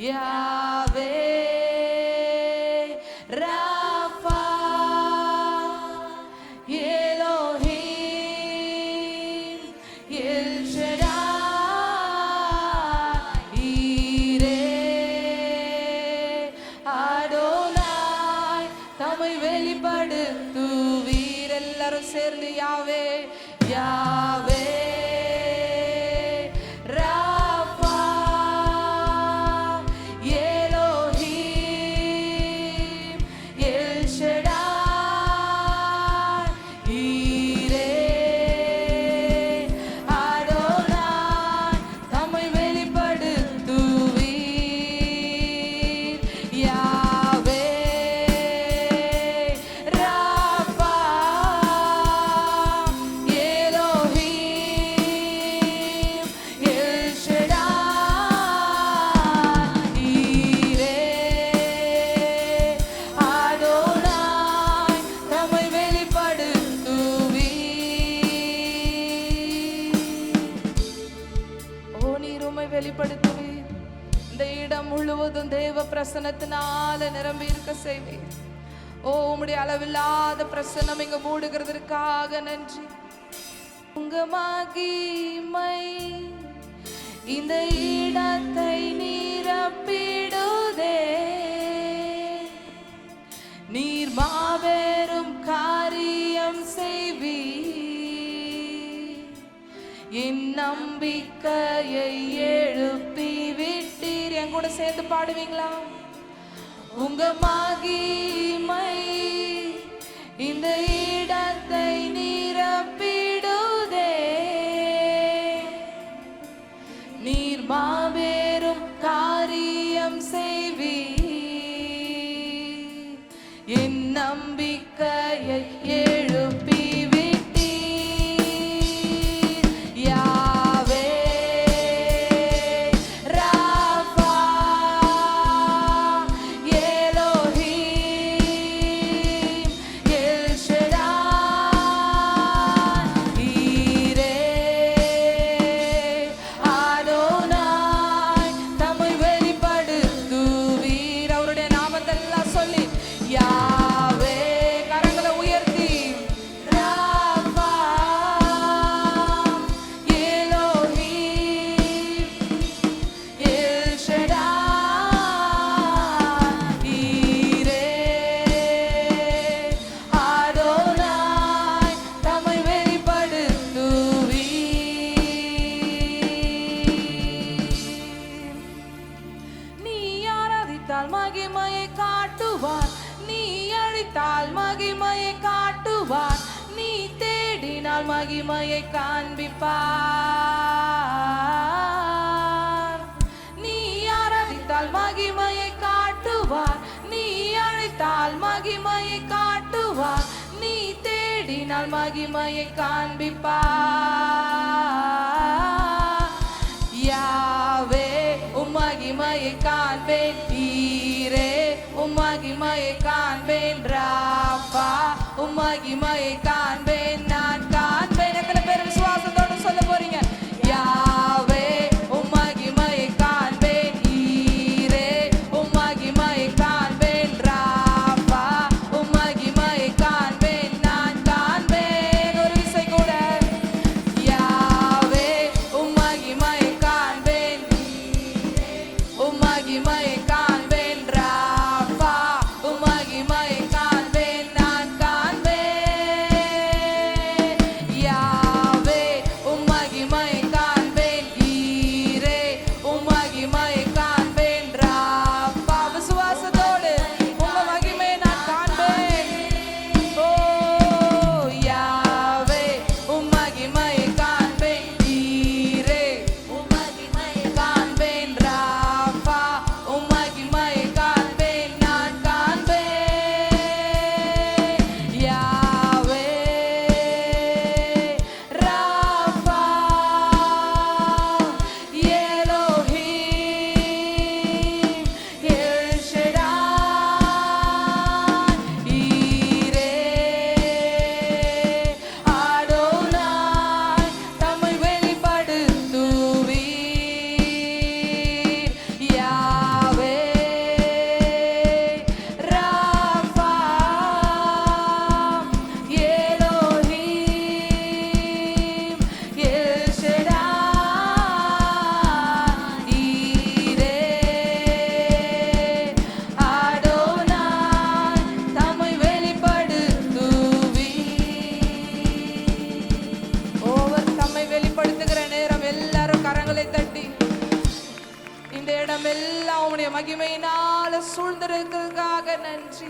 யாவே Rafah Elohim L Shaddai ஈரே Adonai தம்மை வெளிப்படுத்துவீர். எல்லாரும் சேர்ந்து யாவே யாவே வெளிப்படுத்துவீர். இந்த இடம் முழுவதும் தேவ பிரசன்னத்தினால நிரம்பி இருக்க செய்வீர். ஓ உம்முடைய அளவில்லாத பிரசன்னம் இங்க மூடுகிறதற்காக நன்றி. உங்க மகிமை இந்த இடத்தை நிரப்பிடுதே. நீர் மாபெரும் காரியம் செய்வீர். என் நம்பிக்கையை எழுப்பி விட்டீர். என் கூட சேர்ந்து பாடுவீங்களா? உங்க மகிமை இந்த இடத்தை நிரப்பிடுதே. நீர் மாபெரும் காரியம் செய்வீர். என் நம்பிக்கையை எழுப்பி மகிமையை காட்டுவார். நீ அழைத்தால் மகிமையை காட்டுவார். நீ தேடினால் மகிமையை காண்பிப்பார். நீ ஆராதித்தால் மகிமையை காட்டுவார். நீ அழைத்தால் மகிமையை காட்டுவார். நீ தேடினால் மகிமையை காண்பிப்பார். யாவே உம் மகிமையை காண்பேன். ஈரே உம் மகிமையை காண்பேன். ராஃபா உம் மகிமையை காண்பேன். நான் காண்பேன். எத்தனை பேர் விசுவாசத்தோடு சொல்ல போறீங்க? யாவே உம் மகிமையை காண்பேன். ஈரே உம் மகிமையை காண்பேன். ராஃபா உம் மகிமையை காண்பேன். நான் காண்பேன். ஒரு விசை கூட யாவே உம் மகிமையை காண்பேன். உம் மகிமையை காண்பேன். ராஃபா உம் மகிமையை காண்பேன். நான் காண்பேன். கரங்களை தட்டி இந்த இடமெல்லாம் உம்முடைய மகிமையினால சூழ்ந்திருக்கிறதுக்காக நன்றி.